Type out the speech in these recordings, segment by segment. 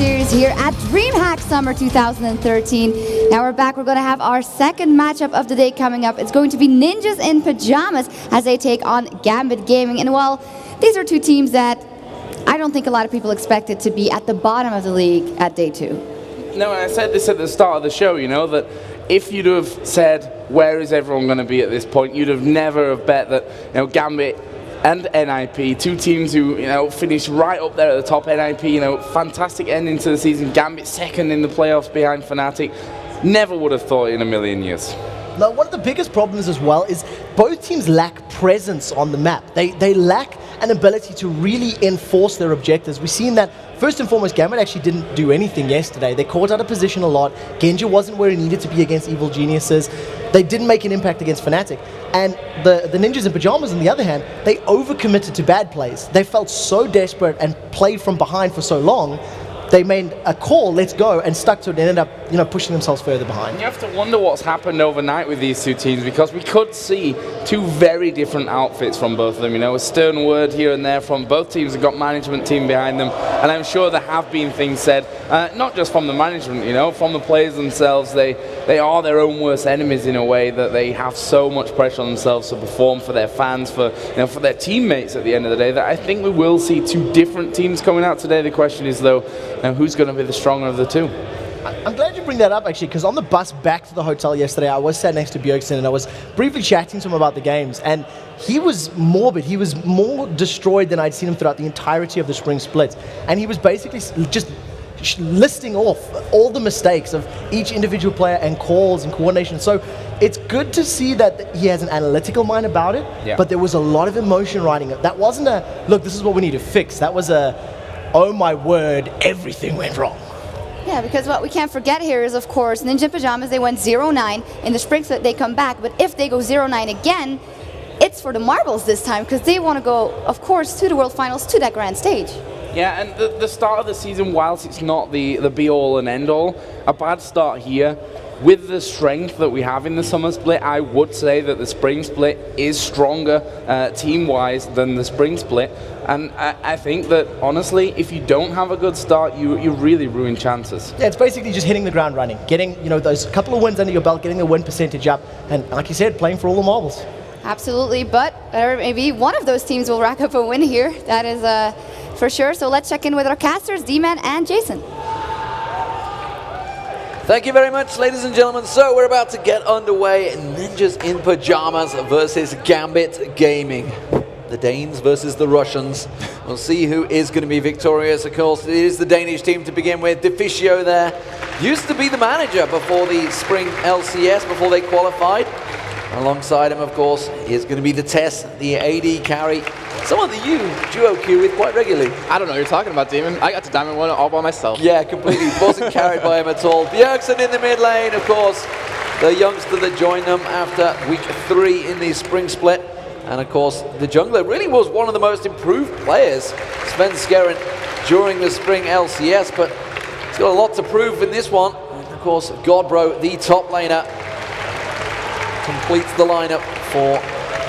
Series here at DreamHack Summer 2013. Now we're back. We're going to have our second matchup of the day coming up. It's going to be Ninjas in Pajamas as they take on Gambit Gaming. And while these are two teams that I don't think a lot of people expected to be at the bottom of the league at day 2. No, I said this at the start of the show, you know, that if you'd have said, where is everyone going to be at this point, you'd have never have bet that, you know, Gambit and NiP, two teams who, you know, finished right up there at the top. NiP, you know, fantastic ending to the season. Gambit second in the playoffs behind Fnatic. Never would have thought in a million years. Now, one of the biggest problems as well is both teams lack presence on the map. They lack an ability to really enforce their objectives. We've seen that, first and foremost, Gambit actually didn't do anything yesterday. They caught out of position a lot. Genja wasn't where he needed to be against Evil Geniuses. They didn't make an impact against Fnatic. And the Ninjas in Pajamas, on the other hand, they overcommitted to bad plays. They felt so desperate and played from behind for so long. They made a call, let's go, and stuck to it and ended up, you know, pushing themselves further behind. You have to wonder what's happened overnight with these two teams, because we could see two very different outfits from both of them. You know, a stern word here and there from both teams. Have got management team behind them, and I'm sure there have been things said, not just from the management, you know, from the players themselves. They are their own worst enemies in a way, that they have so much pressure on themselves to perform for their fans, for, you know, for their teammates at the end of the day, that I think we will see two different teams coming out today. The question is, though, who's going to be the stronger of the two? I'm glad you bring that up, actually, because on the bus back to the hotel yesterday, I was sat next to Bjergsen and I was briefly chatting to him about the games, and he was morbid. He was more destroyed than I'd seen him throughout the entirety of the spring split, and he was basically just listing off all the mistakes of each individual player and calls and coordination. So it's good to see that he has an analytical mind about it, but there was a lot of emotion riding it. That wasn't a, look, this is what we need to fix. That was a, oh my word, everything went wrong. Yeah, because what we can't forget here is, of course, Ninja Pajamas, they went 0-9 in the spring split, they come back, but if they go 0-9 again, it's for the marbles this time, because they want to go, of course, to the World Finals, to that grand stage. Yeah, and the start of the season, whilst it's not the be-all and end-all, a bad start here, with the strength that we have in the summer split, I would say that the spring split is stronger team-wise than the spring split. And I think that, honestly, if you don't have a good start, you really ruin chances. Yeah, it's basically just hitting the ground running, getting, you know, those couple of wins under your belt, getting the win percentage up, and like you said, playing for all the marbles. Absolutely, but maybe one of those teams will rack up a win here. That is for sure. So let's check in with our casters, D-Man and Jason. Thank you very much, ladies and gentlemen. So we're about to get underway. Ninjas in Pajamas versus Gambit Gaming. The Danes versus the Russians. We'll see who is going to be victorious. Of course, it is the Danish team to begin with. Deficio there used to be the manager before the spring LCS, before they qualified. Alongside him, of course, is going to be the Tess, the AD carry. Someone that you duo queue with quite regularly. I don't know what you're talking about, Demon. I got to Diamond 1 all by myself. Yeah, completely. Wasn't carried by him at all. Bjergsen in the mid lane, of course, the youngster that joined them after week 3 in the spring split. And of course, the jungler really was one of the most improved players, Sven Skeren, during the spring LCS, but he's got a lot to prove in this one. And of course, Godbro, the top laner, completes the lineup for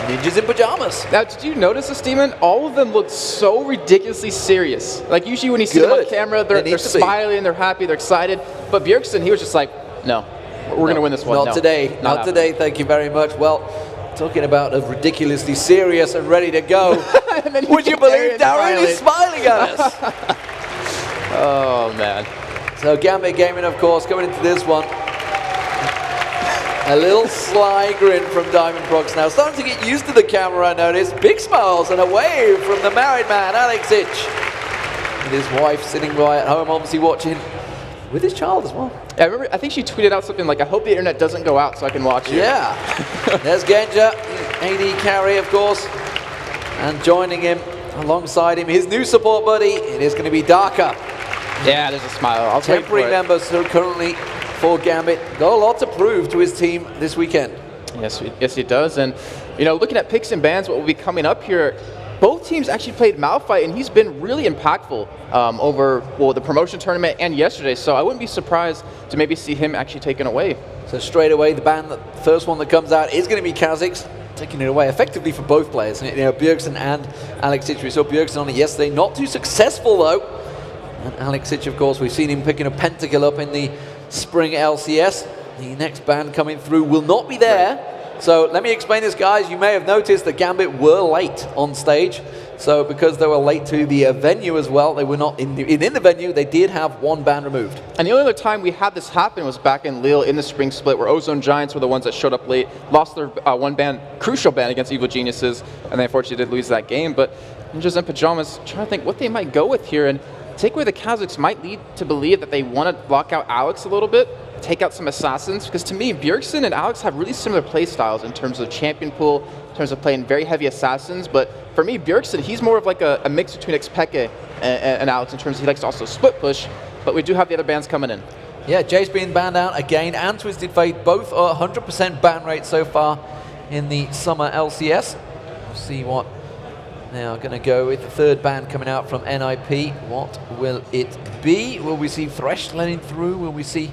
Ninjas in Pajamas. Now, did you notice this, Demon? All of them look so ridiculously serious. Like, usually when you see them on camera, they're smiling, they're happy, they're excited. But Bjergsen, he was just like, no, we're going to win this one. Not today. Not today, thank you very much. Well, talking about a ridiculously serious and ready to go. Would you believe Darren is smiling at us? Oh, man. So Gambit Gaming, of course, coming into this one. A little sly grin from Diamond Prox now. Starting to get used to the camera, I noticed. Big smiles and a wave from the married man, Alex Ich. And his wife sitting by at home, obviously watching with his child as well. Yeah, I remember, I think she tweeted out something like, I hope the internet doesn't go out so I can watch you. Yeah. There's Genja, AD carry, of course. And joining him, alongside him, his new support buddy, it is going to be Darker. Yeah, there's a smile. I'll temporary members who are currently for Gambit. Got a lot to prove to his team this weekend. Yes, he does. And, you know, looking at picks and bans, what will be coming up here, both teams actually played Malphite, and he's been really impactful over, well, the promotion tournament and yesterday. So I wouldn't be surprised to maybe see him actually taken away. So straight away, the ban, the first one that comes out is going to be Kha'Zix, taking it away effectively for both players. You know, Bjergsen and Alex Ich. We saw Bjergsen on it yesterday. Not too successful, though. And Alexic, of course, we've seen him picking a pentakill up in the spring LCS. The next ban coming through will not be there. So let me explain this, guys. You may have noticed that Gambit were late on stage. So because they were late to the venue as well, they were not in the venue, they did have one ban removed. And the only other time we had this happen was back in Lille in the spring split, where Ozone Giants were the ones that showed up late, lost their one ban, crucial ban against Evil Geniuses, and they unfortunately did lose that game. But Ninjas in Pajamas, trying to think what they might go with here, and takeaway the Kazakhs might lead to believe that they want to lock out Alex a little bit, take out some assassins, because to me, Bjergsen and Alex have really similar play styles in terms of champion pool, in terms of playing very heavy assassins. But for me, Bjergsen, he's more of like a mix between Xpeke and Alex in terms of he likes to also split push, but we do have the other bans coming in. Yeah, Jay's being banned out again, and Twisted Fate, both are 100% ban rate so far in the summer LCS. We'll see what now going to go with the third ban coming out from NiP. What will it be? Will we see Thresh letting through? Will we see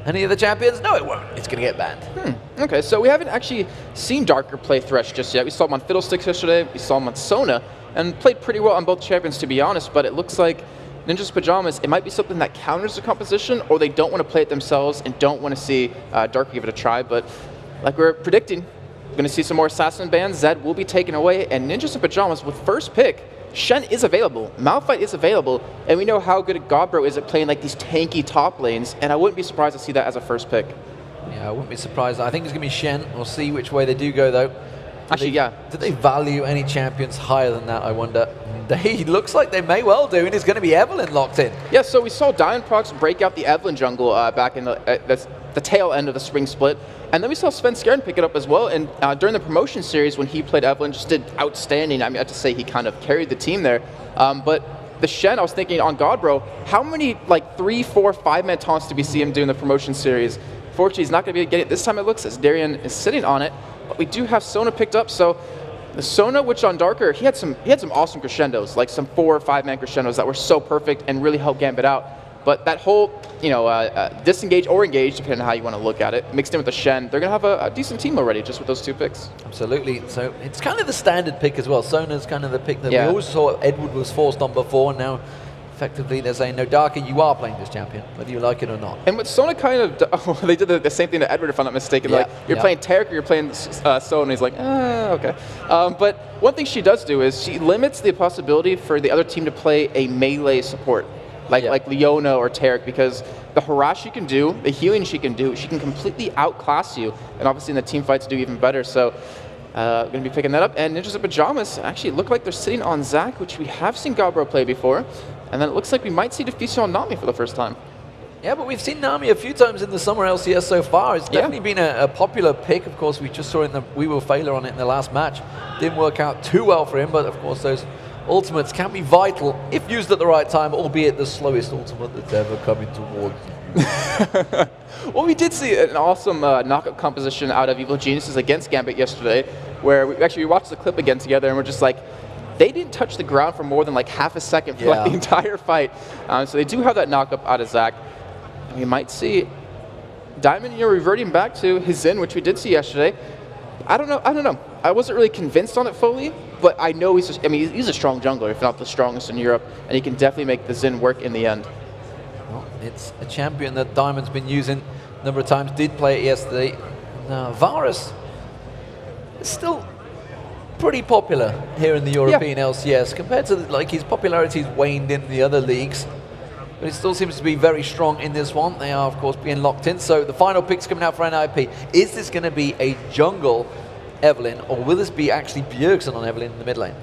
any of the champions? No, it won't. It's going to get banned. Okay, so we haven't actually seen Darker play Thresh just yet. We saw him on Fiddlesticks yesterday, we saw him on Sona, and played pretty well on both champions, to be honest, but it looks like Ninja's Pajamas, it might be something that counters the composition, or they don't want to play it themselves and don't want to see Darker give it a try. But like we're predicting, we're going to see some more Assassin bans. Zed will be taken away, and Ninjas in Pajamas with first pick, Shen is available, Malphite is available, and we know how good Godbro is at playing like these tanky top lanes, and I wouldn't be surprised to see that as a first pick. Yeah, I wouldn't be surprised. I think it's going to be Shen. We'll see which way they do go, though. Do they value any champions higher than that, I wonder? They looks like they may well do, and it's going to be Evelyn locked in. Yeah, so we saw Diamondprox break out the Evelyn jungle back in the tail end of the spring split, and then we saw Sven Skjern pick it up as well, and during the promotion series when he played Evelyn, just did outstanding. I mean, I have to say he kind of carried the team there, but the Shen, I was thinking on Godbro, how many like 3, 4, 5-man taunts did we see him do in the promotion series? Fortunately, he's not going to be able to get it this time, it looks, as Darian is sitting on it, but we do have Sona picked up, so the Sona, which on Darker, he had some awesome crescendos, like some 4 or 5-man crescendos that were so perfect and really helped Gambit out. But that whole, disengage or engage, depending on how you want to look at it, mixed in with the Shen, they're going to have a decent team already just with those 2 picks. Absolutely. So it's kind of the standard pick as well. Sona's kind of the pick that we always saw Edward was forced on before, and now effectively they're saying, no, Darker, you are playing this champion, whether you like it or not. And what Sona kind of, they did the same thing to Edward, if I'm not mistaken. Like, you're playing Tarek or you're playing Sona, and he's like, okay. But one thing she does do is she limits the possibility for the other team to play a melee support, like Leona or Tarek, because the harass she can do, the healing she can do, she can completely outclass you, and obviously in the team fights do even better. So going to be picking that up. And Ninjas in Pajamas actually look like they're sitting on Zac, which we have seen Godbro play before. And then it looks like we might see Diffusio on Nami for the first time. Yeah, but we've seen Nami a few times in the summer LCS so far. It's definitely been a popular pick. Of course, we just saw in the We Will Failure on it in the last match. Didn't work out too well for him, but of course those ultimates can be vital if used at the right time, albeit the slowest ultimate that's ever coming towards you. Well, we did see an awesome knockup composition out of Evil Geniuses against Gambit yesterday, where we watched the clip again together, and we're just like, they didn't touch the ground for more than like half a second for like the entire fight. So they do have that knockup out of Zac. And we might see Diamond, reverting back to his Zen, which we did see yesterday. I don't know. I wasn't really convinced on it fully, but I know he's a strong jungler, if not the strongest in Europe, and he can definitely make the Zen work in the end. Well, it's a champion that Diamond's been using a number of times, did play it yesterday. Now, Varus is still pretty popular here in the European LCS compared to his popularity's waned in the other leagues, but it still seems to be very strong in this one. They are of course being locked in. So the final pick's coming out for NiP. Is this going to be a jungle Evelyn, or will this be actually Bjergsen on Evelyn in the mid lane?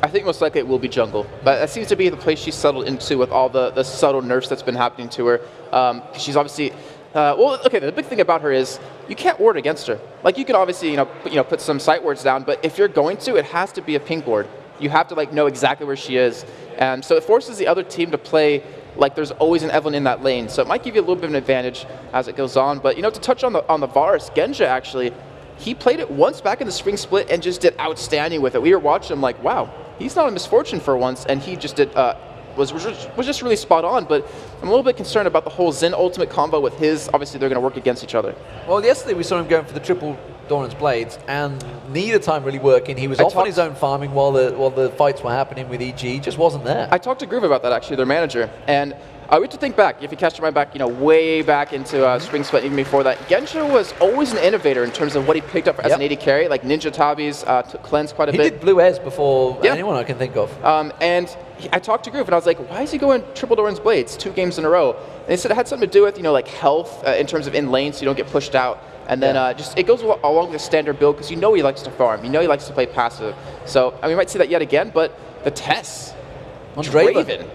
I think most likely it will be jungle, but that seems to be the place she's settled into with all the subtle nerfs that's been happening to her. She's obviously the big thing about her is you can't ward against her. Like, you can obviously, put some sight wards down, but if you're going to, it has to be a pink ward. You have to, know exactly where she is. And so it forces the other team to play like there's always an Evelyn in that lane. So it might give you a little bit of an advantage as it goes on. But, to touch on the Varus, Genja actually, he played it once back in the spring split and just did outstanding with it. We were watching him like, wow, he's not a misfortune for once, and he just did was just really spot on. But I'm a little bit concerned about the whole Zen ultimate combo with his. Obviously, they're going to work against each other. Well, yesterday we saw him going for the triple Doran's Blades, and neither time really working. He was off on his own farming while the fights were happening with EG. He just wasn't there. I talked to Groove about that, actually, their manager, and I went to think back, if you cast your mind back, way back into Spring Split, even before that, Gensha was always an innovator in terms of what he picked up as an AD carry, like Ninja Tabis, took Cleanse quite a bit. He did Blue Ez before anyone I can think of. And I talked to Groove, and I was like, why is he going triple Doran's Blades 2 games in a row? And they said it had something to do with, like health in terms of in lane, so you don't get pushed out. And then just it goes along the standard build, because he likes to farm, he likes to play passive. So we might see that yet again, but the tests on Draven.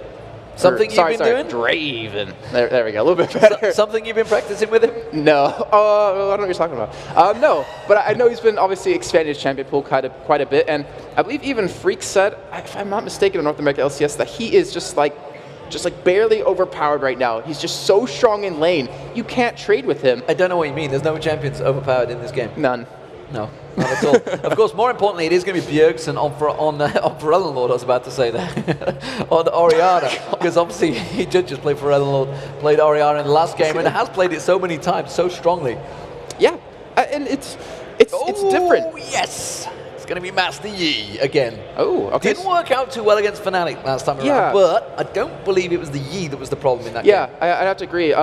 Something you've been doing? Draven. There we go. A little bit better. Something you've been practicing with him? No. I don't know what you're talking about. No, but I know he's been obviously expanding his champion pool quite a bit, and I believe even Freak said, if I'm not mistaken, in North America LCS, that he is just like barely overpowered right now. He's just so strong in lane. You can't trade with him. I don't know what you mean. There's no champions overpowered in this game. None. No, not at all. Of course, more importantly, it is going to be Bjergsen on Forellenlord, I was about to say that, on Orianna, because obviously he did just play Forellenlord, played Orianna in the last game, and has played it so many times, so strongly. Yeah, and it's different. Oh, yes! It's going to be Master Yi again. Oh, okay. Didn't work out too well against Fnatic last time around, but I don't believe it was the Yi that was the problem in that game. Yeah, I'd have to agree.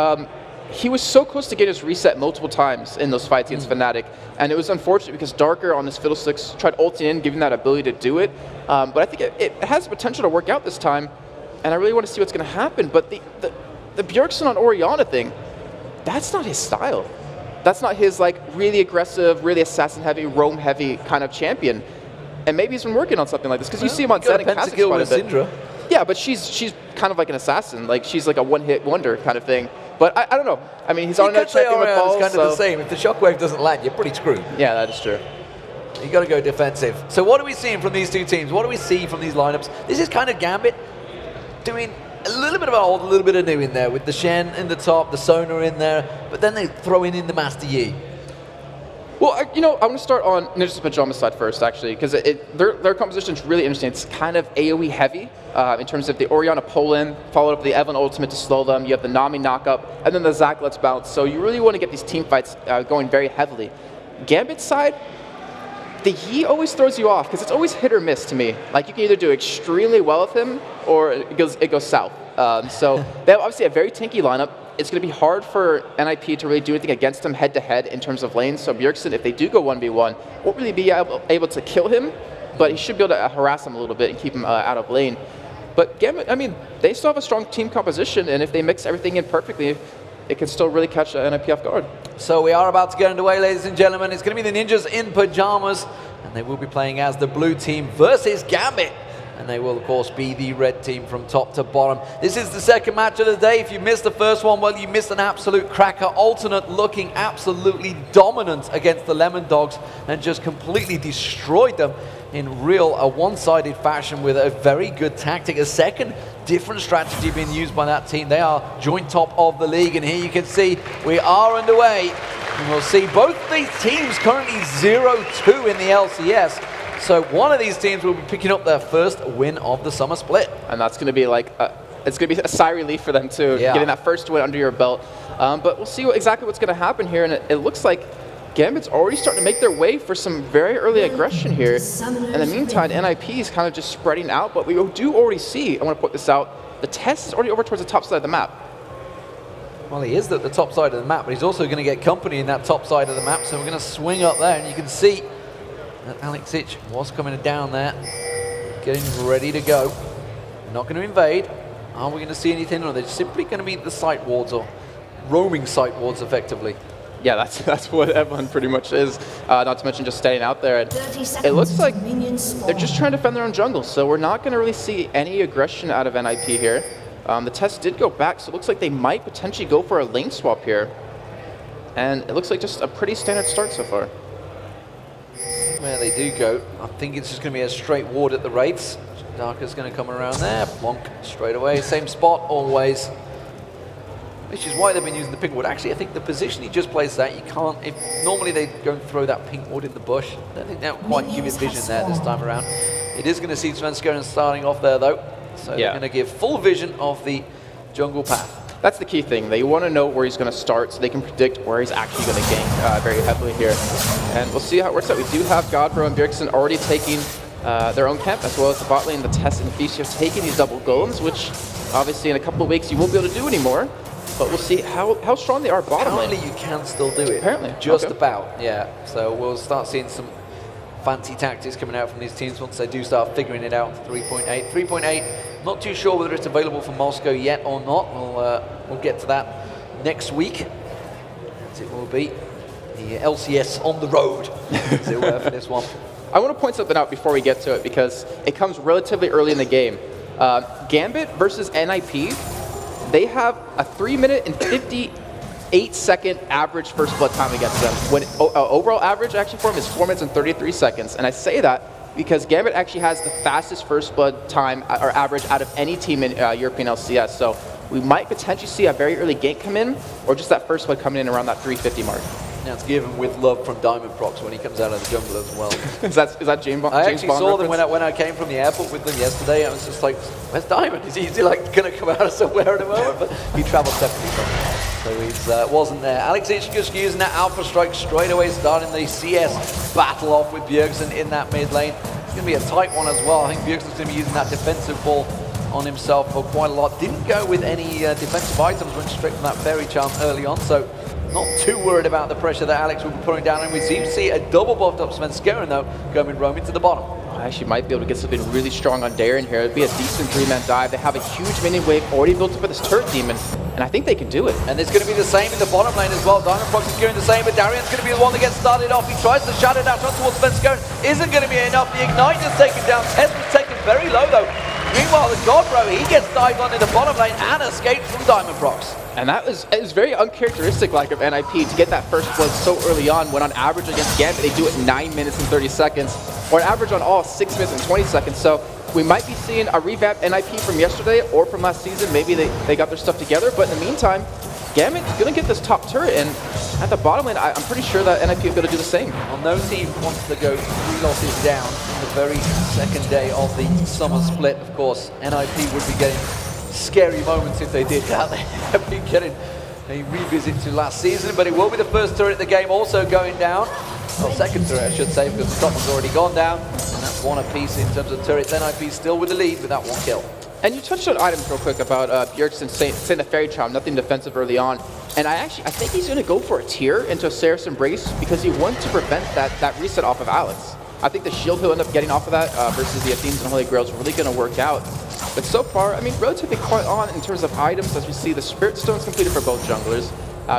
He was so close to getting his reset multiple times in those fights against Fnatic, and it was unfortunate because Darker on his Fiddlesticks tried ulting in, giving that ability to do it. But I think it has potential to work out this time, and I really want to see what's going to happen. But the Bjergsen on Orianna thing, that's not his style. That's not his really aggressive, really assassin-heavy, roam-heavy kind of champion. And maybe he's been working on something like this, because you see him on Zen and Kha'Zix quite a bit. Syndra. Yeah, but she's kind of like an assassin. She's like a one-hit wonder kind of thing. But I don't know. I mean, he's on that champion with balls. It's kind of the same. If the shockwave doesn't land, you're pretty screwed. Yeah, that is true. You got to go defensive. So what are we seeing from these two teams? What do we see from these lineups? This is kind of Gambit doing a little bit of old, a little bit of new in there, with the Shen in the top, the Sonar in there, but then they throw in the Master Yi. Well, I want to start on Ninja's Pajamas side first, actually, because their composition is really interesting. It's kind of AoE heavy in terms of the Orianna pull-in, followed up the Evan ultimate to slow them. You have the Nami knock-up, and then the Zac Let's Bounce. So you really want to get these team fights going very heavily. Gambit's side, the Yi always throws you off, because it's always hit or miss to me. You can either do extremely well with him, or it goes south. So they have obviously a very tanky lineup. It's going to be hard for NiP to really do anything against him head-to-head in terms of lanes. So Bjergsen, if they do go 1v1, won't really be able to kill him, but he should be able to harass him a little bit and keep him out of lane. But Gambit, I mean, they still have a strong team composition, and if they mix everything in perfectly, it can still really catch NiP off guard. So we are about to get underway, ladies and gentlemen. It's going to be the Ninjas in Pajamas, and they will be playing as the blue team versus Gambit. And they will, of course, be the red team from top to bottom. This is the second match of the day. If you missed the first one, well, you missed an absolute cracker. Alternate looking absolutely dominant against the Lemon Dogs and just completely destroyed them in real one-sided fashion with a very good tactic. A second different strategy being used by that team. They are joint top of the league, and here you can see we are underway. And we'll see both these teams currently 0-2 in the LCS. So one of these teams will be picking up their first win of the summer split. And that's going to be it's going to be a sigh of relief for them too, getting that first win under your belt. But we'll see exactly what's going to happen here. And it looks like Gambit's already starting to make their way for some very early aggression here. In the meantime, NiP is kind of just spreading out, but we do already see, I want to put this out, the test is already over towards the top side of the map. Well, he is at the top side of the map, but he's also going to get company in that top side of the map. So we're going to swing up there, and you can see that Alexic was coming down there, getting ready to go. Not going to invade. Are we going to see anything? Or they're simply going to be the site wards, or roaming site wards, effectively. Yeah, that's what everyone pretty much is. Not to mention just staying out there. And it looks like they're just trying to defend their own jungle, so we're not going to really see any aggression out of NiP here. The test did go back, so it looks like they might potentially go for a lane swap here. And it looks like just a pretty standard start so far. Where they do go, I think it's just going to be a straight ward at the Wraiths. Darker's going to come around there, plonk straight away, same spot always. Which is why they've been using the pink ward. Actually, I think the position he just plays that, you can't, if normally they go and throw that pink ward in the bush, I don't think that will quite give you vision there this time around. It is going to see Svenskeren starting off there though, so they're going to give full vision of the jungle path. That's the key thing. They want to know where he's going to start so they can predict where he's actually going to gank very heavily here. And we'll see how it works out. We do have Godbro and Bjergsen already taking their own camp, as well as the bot lane. The Test and Fischia taking these double golems, which obviously in a couple of weeks you won't be able to do anymore. But we'll see how strong they are bottom lane. Apparently you can still do it. Apparently. Just about, yeah. So we'll start seeing some fancy tactics coming out from these teams once they do start figuring it out. 3.8. 3.8, not too sure whether it's available for Moscow yet or not. We'll get to that next week, as it will be the LCS on the road, as it were, for this one. I want to point something out before we get to it, because it comes relatively early in the game. Gambit versus NiP, they have a 3-minute and 58-second average first blood time against them. When overall average actually for them is 4 minutes and 33 seconds. And I say that because Gambit actually has the fastest first blood time or average out of any team in European LCS. So we might potentially see a very early gank come in, or just that first blood coming in around that 350 mark. Now it's given with love from Diamond Prox when he comes out of the jungle as well. is that James Bond? I actually saw them when I came from the airport with them yesterday. I was just like, where's Diamond? Is he like going to come out of somewhere at the moment? But he travelled separately from me, so he wasn't there. Alex just using that Alpha Strike straight away, starting the CS battle off with Bjergsen in that mid lane. It's going to be a tight one as well. I think Bjergsen's going to be using that defensive ball on himself for quite a lot. Didn't go with any defensive items, went straight from that Fairy Charm early on, so not too worried about the pressure that Alex will be putting down. And we seem to see a double buffed up Svenskeren though, going roaming to the bottom. I actually might be able to get something really strong on Darien here. It'd be a decent 3-man dive. They have a huge minion wave already built up for this turret demon, and I think they can do it. And it's going to be the same in the bottom lane as well. Diamond Prox is doing the same, but Darien's going to be the one that gets started off. He tries to shadow dash on towards Svenskeren. Isn't going to be enough. The Ignite is taken down. Test was taken very low though. Meanwhile, the Godbro, he gets dived on in the bottom lane and escapes from Diamond Prox. And it was very uncharacteristic like of NiP to get that first blood so early on, when on average against Gambit they do it 9 minutes and 30 seconds, or on average on all 6 minutes and 20 seconds. So we might be seeing a revamped NiP from yesterday or from last season. Maybe they got their stuff together, but in the meantime, Gambit gonna get this top turret, and at the bottom lane, I'm pretty sure that NiP is gonna do the same. Well, no team wants to go 3 losses down on the very second day of the summer split. Of course, NiP would be getting scary moments if they did that. They have been getting a revisit to last season, but it will be the first turret of the game also going down. Well, second turret, I should say, because the top one's already gone down, and that's one apiece in terms of turrets. NiP still with the lead with that 1 kill. And you touched on items real quick about Bjergsen saying the Fairy Charm, nothing defensive early on. And I think he's going to go for a tier into a Saracen Embrace because he wants to prevent that reset off of Alex. I think the shield he'll end up getting off of that versus the Athenes and Holy Grail is really going to work out. But so far, I mean, relatively quite on in terms of items, as we see the Spirit Stone's completed for both junglers.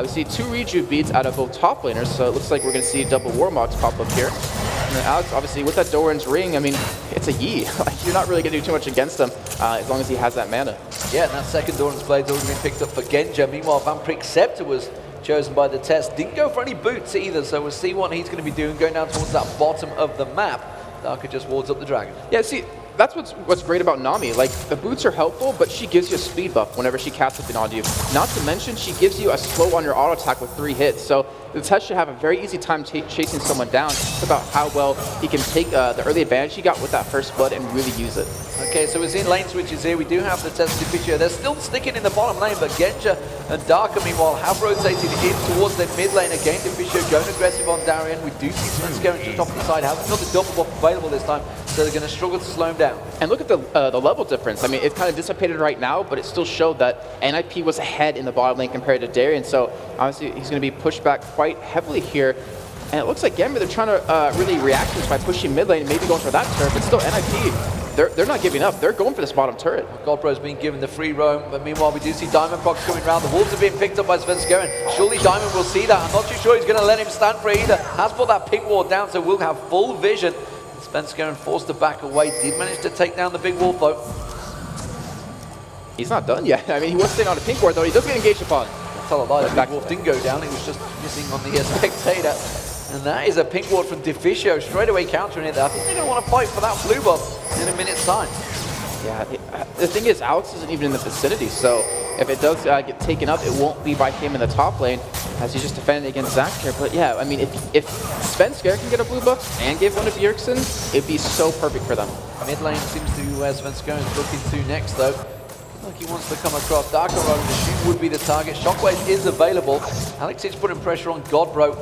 We see 2 Rejuve beads out of both top laners, so it looks like we're going to see double Warmogs pop up here. And then Alex, obviously, with that Doran's Ring, I mean, it's a Yi. You're not really going to do too much against him as long as he has that mana. Yeah, and that second Doran's Blade's already been picked up for Genja. Meanwhile, Vampiric Scepter was chosen by the Test. Didn't go for any boots either, so we'll see what he's going to be doing going down towards that bottom of the map. Darker just wards up the dragon. Yeah, see, that's what's great about Nami. Like, the boots are helpful, but she gives you a speed buff whenever she casts something on you. Not to mention, she gives you a slow on your auto attack with 3 hits. So the Test should have a very easy time chasing someone down. It's about how well he can take the early advantage he got with that first blood and really use it. Okay, so we're seeing lane switches here. We do have the Test Defisio. They're still sticking in the bottom lane, but Genja and Darker, meanwhile, have rotated in towards their mid lane. Again, Defisio going aggressive on Darien. We do see Svenskeren just off the side. Hasn't got the double buff available this time, so they're going to struggle to slow him down. And look at the level difference. I mean, it's kind of dissipated right now, but it still showed that NiP was ahead in the bottom lane compared to Darien. So obviously, he's going to be pushed back quite heavily here. And it looks like Gambit, they're trying to really react to this by pushing mid lane and maybe going for that turret, but still NiP, they're not giving up. They're going for this bottom turret. Godbro's being given the free roam, but meanwhile we do see Diamond Prox coming around. The Wolves are being picked up by Svenskeren. Surely Diamond will see that. I'm not too sure he's going to let him stand for it either. Has put that pink ward down, so we'll have full vision. Svenskeren forced to back away. Did manage to take down the big wolf though. He's not done yet. I mean, he was staying on a pink ward though. He does get engaged upon. I'll tell a lie, the big wolf didn't go down. He was just missing on the spectator. And that is a pink ward from Defisio, straight away countering it there. I think they're going to want to fight for that blue buff in a minute's time. Yeah, the thing is, Alex isn't even in the vicinity, so if it does get taken up, it won't be by him in the top lane, as he's just defending against Zach here. But yeah, I mean, if Svenskeren can get a blue buff and give one to Bjergsen, it'd be so perfect for them. Mid lane seems to Svenskeren looking to next, though. Like he wants to come across. Darker Road, the shoot would be the target. Shockwave is available. Alex is putting pressure on Godbro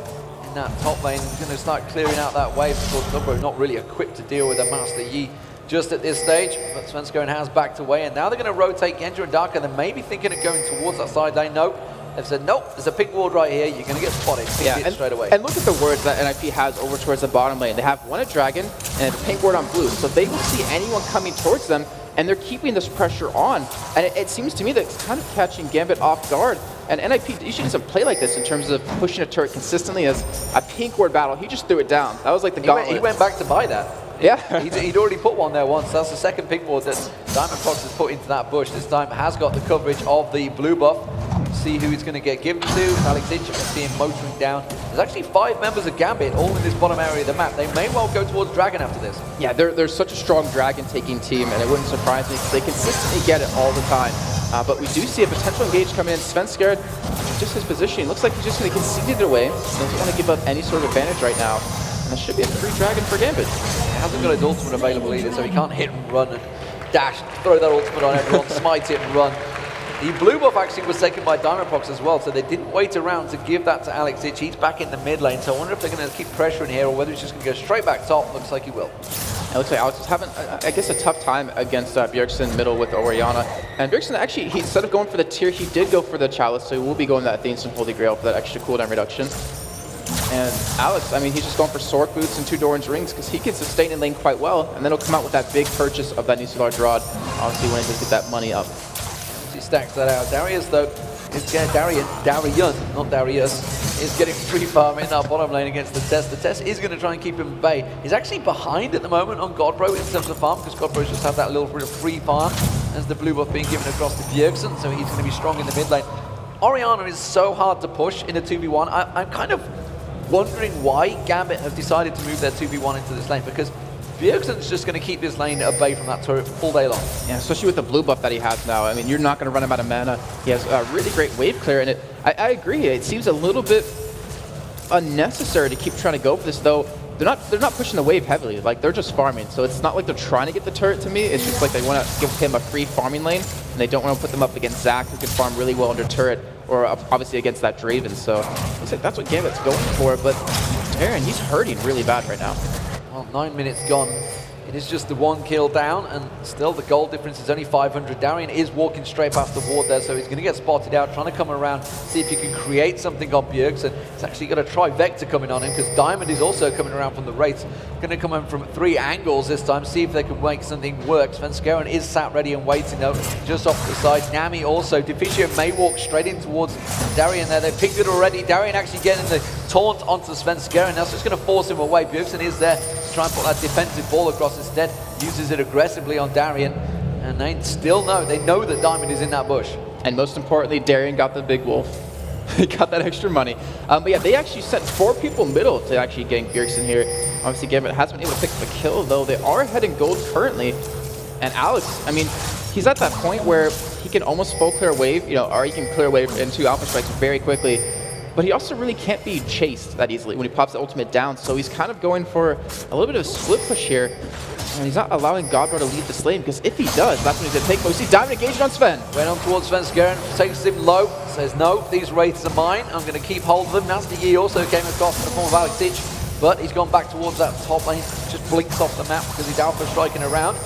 in that top lane. He's going to start clearing out that wave. Of course, Godbro not really equipped to deal with a Master Yi just at this stage, but Svenskeren has backed away, and now they're going to rotate Genja and Darker. They may be thinking of going towards that side lane. Nope. They've said, nope, there's a pink ward right here. You're going to get spotted. It straight away. And look at the wards that NiP has over towards the bottom lane. They have one at Dragon and a pink ward on blue, so they will see anyone coming towards them, and they're keeping this pressure on. And it seems to me that it's kind of catching Gambit off guard. And NiP usually doesn't play like this in terms of pushing a turret consistently. As a pink ward battle, he just threw it down. That was like the gauntlet. He went back to buy that. Yeah. He'd already put one there once. That's the second pink ward that Diamondprox has put into that bush. This time has got the coverage of the blue buff. See who it's going to get given to. Alex Ich, you can see him motoring down. There's actually 5 members of Gambit all in this bottom area of the map. They may well go towards Dragon after this. Yeah, they're such a strong Dragon taking team, and it wouldn't surprise me because they consistently get it all the time. But we do see a potential engage coming in. Svenskeren, just his positioning, looks like he's just going to concede it away. He doesn't want to give up any sort of advantage right now. And that should be a free Dragon for Gambit. He hasn't got his ultimate available either, so he can't hit and run and dash, throw that ultimate on everyone, smite it and run. The blue buff actually was taken by Diamondprox as well, so they didn't wait around to give that to Alex Ich. He's back in the mid lane, so I wonder if they're going to keep pressure in here or whether he's just going to go straight back top. Looks like he will. It looks like Alex is having, I guess, a tough time against Bjergsen middle with Orianna. And Bjergsen actually, instead of going for the tier, he did go for the Chalice, so he will be going that Athene's and Holy Grail for that extra cooldown reduction. And Alex, I mean, he's just going for Sword Boots and 2 Doran's Rings because he can sustain in lane quite well, and then he'll come out with that big purchase of that new large rod, obviously when he does get that money up. He stacks that out. Darius, though, is getting Darian, not Darius, is getting free farm in that bottom lane against the Test. The Test is going to try and keep him at bay. He's actually behind at the moment on Godbro in terms of farm because Godbro's just had that little bit of free farm as the blue buff being given across to Bjergsen, so he's going to be strong in the mid lane. Orianna is so hard to push in a 2v1. I'm kind of wondering why Gambit have decided to move their 2v1 into this lane, because Bjergsen's just going to keep this lane at bay from that turret all day long. Yeah, especially with the blue buff that he has now. I mean, you're not going to run him out of mana. He has a really great wave clear, and I agree. It seems a little bit unnecessary to keep trying to go for this, though. They're not pushing the wave heavily. Like, they're just farming. So it's not like they're trying to get the turret to me. It's just like they want to give him a free farming lane, and they don't want to put them up against Zac, who can farm really well under turret, or obviously against that Draven. So looks like that's what Gambit's going for. But Darren, he's hurting really bad right now. Well, 9 minutes gone. It is just the 1 kill down, and still the goal difference is only 500. Darian is walking straight past the ward there, so he's going to get spotted out, trying to come around, see if he can create something on Bjergsen. He's actually got a trifecta coming on him, because Diamond is also coming around from the Wraiths. Going to come in from 3 angles this time, see if they can make something work. Svenskeren is sat ready and waiting, though, just off the side. Nami also. Deficio may walk straight in towards Darian there. They picked it already. Darian actually getting the taunt onto Svenskeren. That's just going to force him away. Bjergsen is there to try and put that defensive ball across. Instead, uses it aggressively on Darian, and they still know. They know that Diamond is in that bush. And most importantly, Darian got the big wolf. He got that extra money. But yeah, they actually sent 4 people middle to actually gank Bjergsen here. Obviously, Gambit hasn't been able to pick up a kill, though. They are ahead in gold currently. And Alex, I mean, he's at that point where he can almost full clear wave, or he can clear wave into Alpha Strikes very quickly. But he also really can't be chased that easily when he pops the ultimate down. So he's kind of going for a little bit of a split push here. And he's not allowing Godbro to lead this lane, because if he does, that's when he's going to take. But we see Diamond engaging on Sven. Went on towards Svenskeren, takes him low, says, no, these Wraiths are mine. I'm going to keep hold of them. Master Yi also came across in the form of Alex Ich, but he's gone back towards that top lane. Just blinks off the map because he's alpha striking around.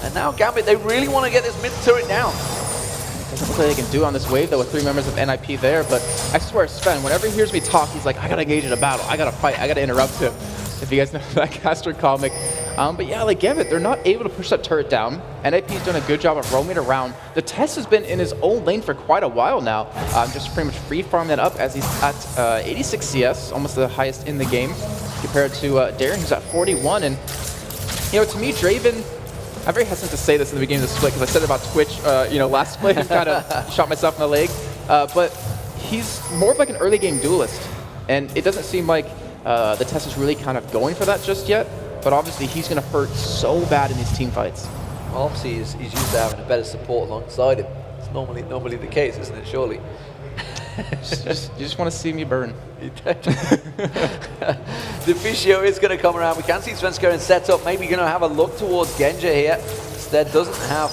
And now Gambit, they really want to get this mid turret down. Doesn't look like they can do on this wave, though, with 3 members of NiP there. But I swear, Sven, whenever he hears me talk, he's like, I got to engage in a battle. I got to fight. I got to interrupt him. If you guys know that caster comic. But yeah, like Gambit, they're not able to push that turret down. NiP's done a good job of roaming around. The Test has been in his own lane for quite a while now. Just pretty much free farming that up as he's at 86 CS, almost the highest in the game, compared to Darren, who's at 41. And, to me, Draven, I'm very hesitant to say this in the beginning of the split because I said it about Twitch, last split, and kind of shot myself in the leg. But he's more of like an early game duelist. And it doesn't seem like the Test is really kind of going for that just yet. But obviously, he's going to hurt so bad in these team fights. Well, obviously, he's used to having a better support alongside him. It's normally the case, isn't it, surely? you just want to see me burn. Deficio is going to come around. We can see Svenskeren set up. Maybe going to have a look towards Genja here. Instead, doesn't have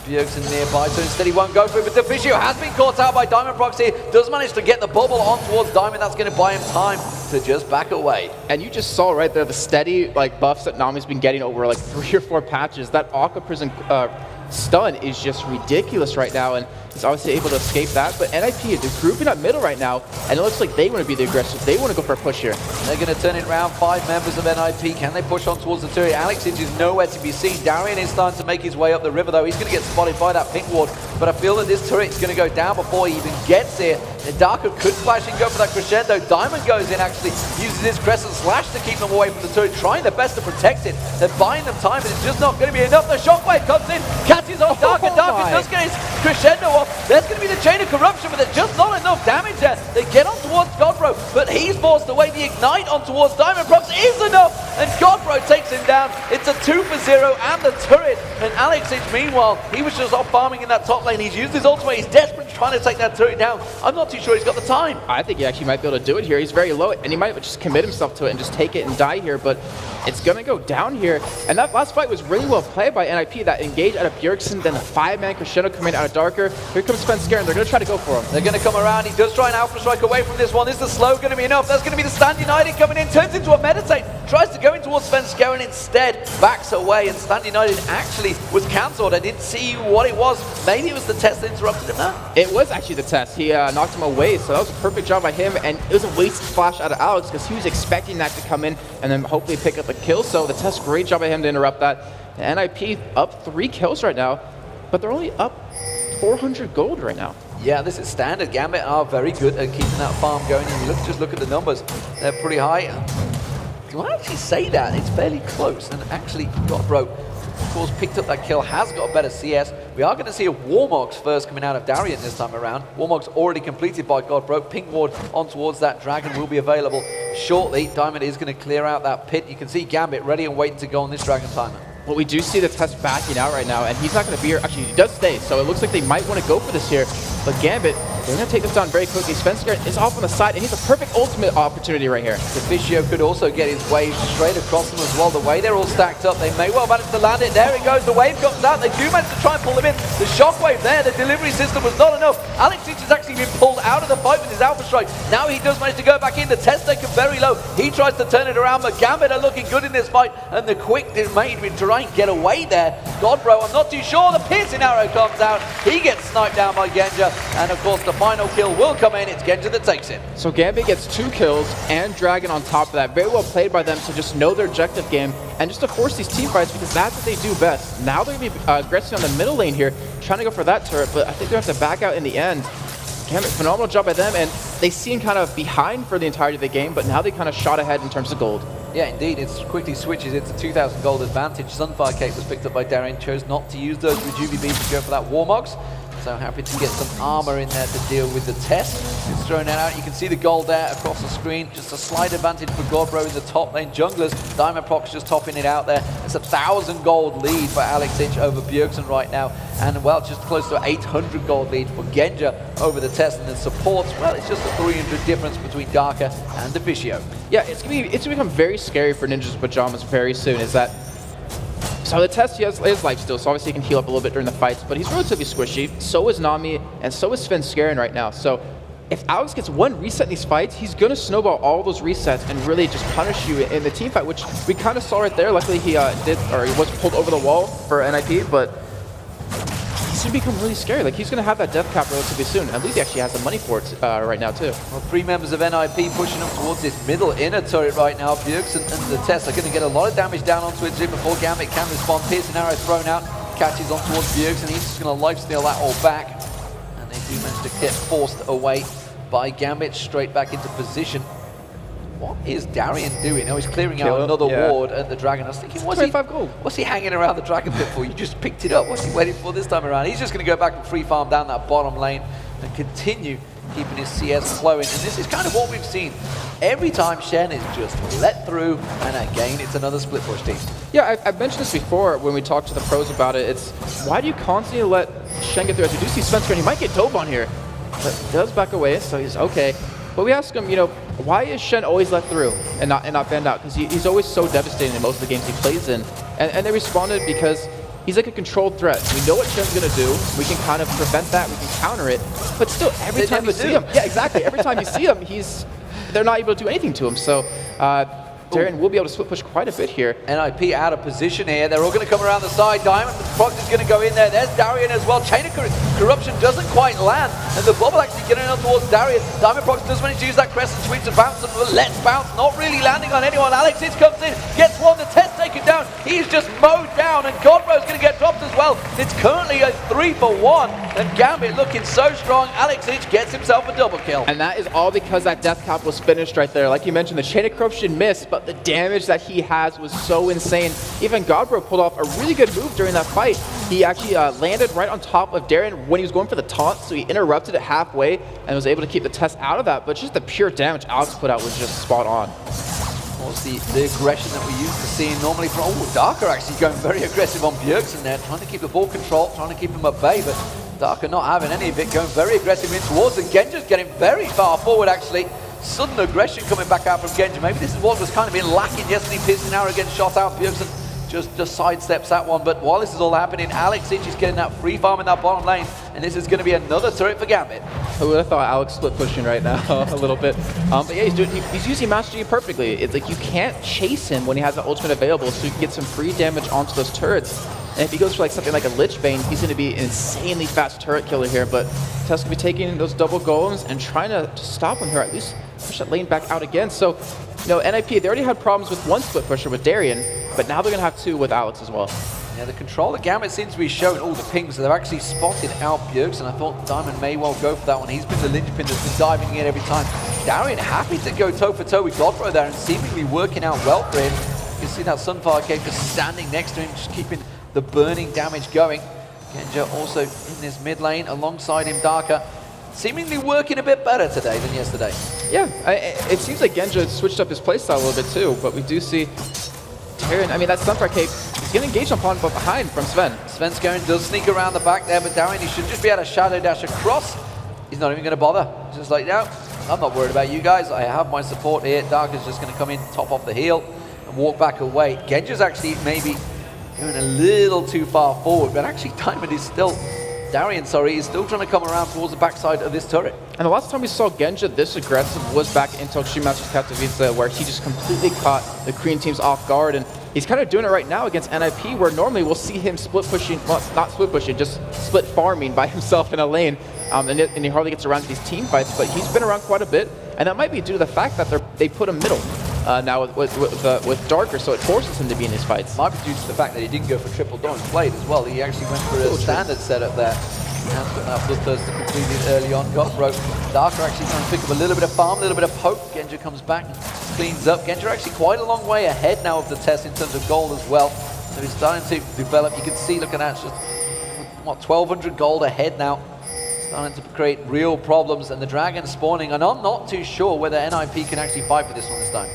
Bjergsen nearby, so instead he won't go for it, but DeFisio has been caught out by Diamond Proxy, does manage to get the bubble on towards Diamond. That's going to buy him time to just back away. And you just saw right there the steady buffs that Nami's been getting over 3 or 4 patches. That Aqua Prison stun is just ridiculous right now, and he's obviously able to escape that. But NiP, they're grouping up middle right now, and it looks like they want to be the aggressors. They want to go for a push here. They're going to turn it around. 5 members of NiP. Can they push on towards the turret? Alexinge is nowhere to be seen. Darian is starting to make his way up the river, though. He's going to get spotted by that pink ward, but I feel that this turret is going to go down before he even gets here. And Darko could flash and go for that crescendo. Diamond goes in, actually uses his crescent slash to keep them away from the turret, trying their best to protect it. They're buying them time, but it's just not going to be enough. The shockwave comes in, catches off Darko. Darko does get his crescendo off. There's going to be the chain of corruption, but there's just not enough damage there. They get on towards Godbro, but he's forced away. The ignite on towards Diamond Prox is enough, and Godbro takes him down. It's a 2 for 0 and the turret. And Alexinge, meanwhile, he was just off farming in that top lane. He's used his ultimate. He's desperate trying to take that turret down. I'm not too sure he's got the time. I think he actually might be able to do it here. He's very low, and he might just commit himself to it and just take it and die here, but it's going to go down here. And that last fight was really well played by NiP. That engage out of Bjergsen, then the 5-man crescendo coming out of Darker. Here comes Svenskeren. They're going to try to go for him. They're going to come around. He does try an Alpha Strike away from this one. Is the slow going to be enough? That's going to be the Stand United coming in. Turns into a Meditate. Tries to go in towards Svenskeren instead. Backs away, and Stand United actually was cancelled. I didn't see what it was. Maybe it was the test that interrupted him now. It was actually the test. He knocked him away, so that was a perfect job by him, and it was a waste flash out of Alex because he was expecting that to come in and then hopefully pick up a kill. So the test, great job by him to interrupt that. And NiP up 3 kills right now, but they're only up 400 gold right now. Yeah, this is standard. Gambit are very good at keeping that farm going. And you just look at the numbers. They're pretty high. Do I actually say that? It's fairly close. And actually, Godbro, of course, picked up that kill, has got a better CS. We are going to see a Warmogs first coming out of Darian this time around. Warmogs already completed by Godbro. Pink ward on towards that dragon will be available shortly. Diamond is going to clear out that pit. You can see Gambit ready and waiting to go on this dragon timer. Well, we do see the test backing out right now, and he's not going to be here. Actually, he does stay, so it looks like they might want to go for this here. But Gambit, they're going to take this down very quickly. Svenskeren is off on the side, and he's a perfect ultimate opportunity right here. DeFisio could also get his wave straight across them as well. The way they're all stacked up, they may well manage to land it. There it goes. The wave comes out. They do manage to try and pull him in. The shockwave there, the delivery system was not enough. Alexinge has actually been pulled out of the fight with his Alpha Strike. Now he does manage to go back in. The test taken very low. He tries to turn it around, but Gambit are looking good in this fight, and the quick made to try and get away there. Godbro, I'm not too sure. The piercing arrow comes out. He gets sniped down by Genja, and of course the final kill will come in. It's Genja that takes it. So Gambit gets 2 kills and Dragon on top of that. Very well played by them to just know their objective game and just to force these team fights because that's what they do best. Now they're going to be aggressive on the middle lane here, trying to go for that turret, but I think they have to back out in the end. Gambit, phenomenal job by them, and they seem kind of behind for the entirety of the game, but now they kind of shot ahead in terms of gold. Yeah, indeed. It quickly switches. It's a 2,000 gold advantage. Sunfire Cape was picked up by Darian. Chose not to use those Rejuvi beams to go for that Warmogs. So happy to get some armor in there to deal with the test. It's thrown out. You can see the gold there across the screen. Just a slight advantage for Godbro in the top lane. Junglers, Diamond Prox just topping it out there. It's a 1,000 gold lead for Alexinge over Bjergsen right now. And well, just close to 800 gold lead for Genja over the test. And then supports, well, it's just a 300 difference between Darker and DeFisio. Yeah, it's gonna become very scary for Ninjas in Pajamas very soon. Is that so the test, he has his life still, so obviously he can heal up a little bit during the fights, but he's relatively squishy. So is Nami, and so is Svenskeren right now. So if Alex gets one reset in these fights, he's going to snowball all those resets and really just punish you in the team fight, which we kind of saw right there. Luckily he he was pulled over the wall for NiP, but he's going to become really scary. Like, he's going to have that death cap relatively soon. At least he actually has the money for it right now, too. Well, 3 members of NiP pushing up towards this middle inner turret right now. Bjergsen and the test are going to get a lot of damage down onto it before Gambit can respond. Piercing arrow thrown out, catches on towards Bjergsen. He's just going to lifesteal that all back. And they do manage to get forced away by Gambit straight back into position. What is Darian doing? Oh, he's clearing out another ward at the dragon. I was thinking, what's he hanging around the dragon pit for? You just picked it up. What's he waiting for this time around? He's just going to go back and free farm down that bottom lane and continue keeping his CS flowing. And this is kind of what we've seen. Every time Shen is just let through, and again, it's another split push team. Yeah, I've mentioned this before when we talked to the pros about it. It's why do you constantly let Shen get through? As we do see Svenskeren, he might get dove on here, but he does back away, so he's okay. But we asked him, why is Shen always let through and not banned out? Because he's always so devastating in most of the games he plays in. And they responded because he's like a controlled threat. We know what Shen's going to do. We can kind of prevent that. We can counter it. But still, every time you see him, yeah, exactly. Every time you see him, they're not able to do anything to him. So Darien will be able to split push quite a bit here. NiP out of position here. They're all going to come around the side. DreamHack is going to go in there. There's Darien as well. Chain of Corruption doesn't quite land. And the bubble actually getting up towards Darien. DreamHack does manage to use that crescent sweep to bounce him. Let's bounce. Not really landing on anyone. Alex comes in. Gets one. The test taken down. He's just mowed down. And Godbro's going to get dropped as well. It's currently a 3-for-1. And Gambit looking so strong. Alex gets himself a double kill. And that is all because that death cap was finished right there. Like you mentioned, the Chain of Corruption missed, but the damage that he has was so insane. Even Godbro pulled off a really good move during that fight. He actually landed right on top of Darien when he was going for the taunt, so he interrupted it halfway and was able to keep the test out of that. But just the pure damage Alex put out was just spot on. What's the aggression that we're used to seeing normally from... Oh, Darker actually going very aggressive on Bjergsen there, trying to keep the ball control, trying to keep him at bay, but Darker not having any of it, going very aggressive in towards, and Genja's getting very far forward actually. Sudden aggression coming back out from Genja. Maybe this is what was kind of been lacking yesterday. Piercing arrow again shot out. Bjergsen just sidesteps that one. But while this is all happening, Alex is getting that free farm in that bottom lane. And this is going to be another turret for Gambit. I would have thought Alex split pushing right now a little bit. But yeah, he's using Master Yi perfectly. It's like you can't chase him when he has the ultimate available, so you can get some free damage onto those turrets. And if he goes for like something like a Lich Bane, he's going to be an insanely fast turret killer here. But Tess will be taking those double golems and trying to stop him here, at least push that lane back out again. So, you know, NiP, they already had problems with one split pusher with Darien, but now they're going to have two with Alex as well. Yeah, the control that Gambit seems to be showing all the pings. So they've actually spotted out Bjergsen. I thought Diamond may well go for that one. He's been the linchpin that's been diving in every time. Darien happy to go toe-for-toe with Godbro there and seemingly working out well for him. You can see that Sunfire Cave just standing next to him, just keeping the burning damage going. Genja also in this mid lane alongside him, Darker. Seemingly working a bit better today than yesterday. Yeah, it seems like Genja switched up his playstyle a little bit too, but we do see Darien, I mean, that Sunfire Cave is getting engaged upon but behind from Sven. Sven's going, does sneak around the back there, but Darien, he should just be able to shadow dash across. He's not even going to bother. Just like, no, I'm not worried about you guys. I have my support here. Darker's just going to come in, top off the heel, and walk back away. Genja's actually maybe going a little too far forward, but actually Diamond is still... Darien, sorry, is still trying to come around towards the backside of this turret. And the last time we saw Genja this aggressive was back in Extreme Masters Katowice, where he just completely caught the Korean teams off guard. And he's kind of doing it right now against NiP, where normally we'll see him split pushing, well, not split pushing, just split farming by himself in a lane. And he hardly gets around to these team fights, but he's been around quite a bit. And that might be due to the fact that they put him middle now with Darker, so it forces him to be in these fights. Might be due to the fact that he didn't go for triple Dawn played as well. He actually went for a standard setup there. Has got that Bloodthirster completed early on. Godbro. Darker actually trying to pick up a little bit of farm, a little bit of poke. Genja comes back and cleans up. Genja actually quite a long way ahead now of the test in terms of gold as well. So he's starting to develop. You can see, looking at just, what, 1,200 gold ahead now. Starting to create real problems, and the dragon spawning. And I'm not too sure whether NiP can actually fight for this one this time.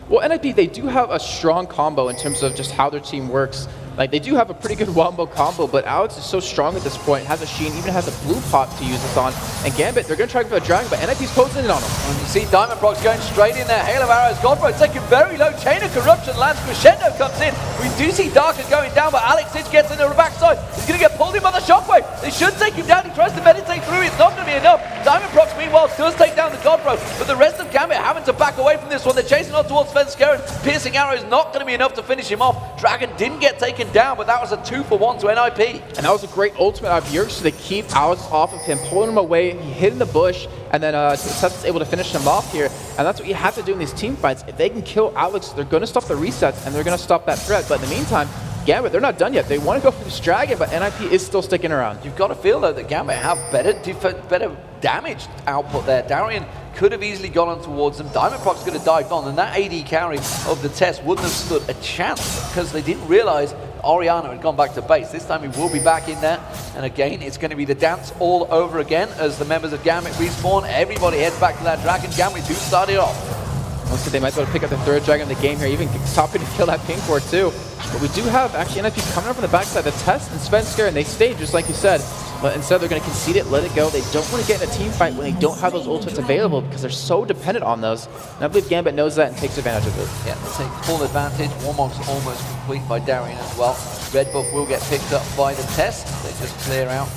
Well, NiP, they do have a strong combo in terms of just how their team works. Like, they do have a pretty good wombo combo, but Alex is so strong at this point, has a Sheen, even has a blue pot to use this on. And Gambit, they're going to try for a dragon, but NiP's closing in on him. And you see Diamond Prox going straight in there. Hail of arrows. Godbro taking very low. Chain of Corruption lands. Crescendo comes in. We do see Darker going down, but Alex gets in the backside. He's going to get pulled in by the shockwave. They should take him down. He tries to meditate through. It's not going to be enough. Diamond Prox, meanwhile, does take down the Godbro, but the rest of Gambit having to back away from this one. They're chasing on towards Sven Skeren. Piercing arrow is not going to be enough to finish him off. Dragon didn't get taken down, but that was a 2-for-1 to NiP. And that was a great ultimate out of Bjergsen to keep Alex off of him, pulling him away. He hid in the bush, and then Seth is able to finish him off here. And that's what you have to do in these team fights. If they can kill Alex, they're going to stop the resets, and they're going to stop that threat. But in the meantime, Gambit, they're not done yet. They want to go for this dragon, but NiP is still sticking around. You've got to feel, though, that Gambit have better damage output there. Darien could have easily gone on towards them. Diamond Prox could have dived on, and that AD carry of the test wouldn't have stood a chance because they didn't realize Oriana had gone back to base. This time he will be back in there, and again, it's going to be the dance all over again as the members of Gambit respawn. Everybody heads back to that dragon. Gambit do start it off. Looks like they might be able to pick up the third dragon of the game here, even stopping to kill that pink ward too. But we do have actually NiP coming up from the backside. The test and Sven Skeren, and they stayed just like you said. But instead they're going to concede it, let it go. They don't want to get in a team fight when they don't have those ultimates available because they're so dependent on those. And I believe Gambit knows that and takes advantage of it. Yeah, they take full advantage. Warmog's almost complete by Darien as well. red buff will get picked up by the test. They just clear out.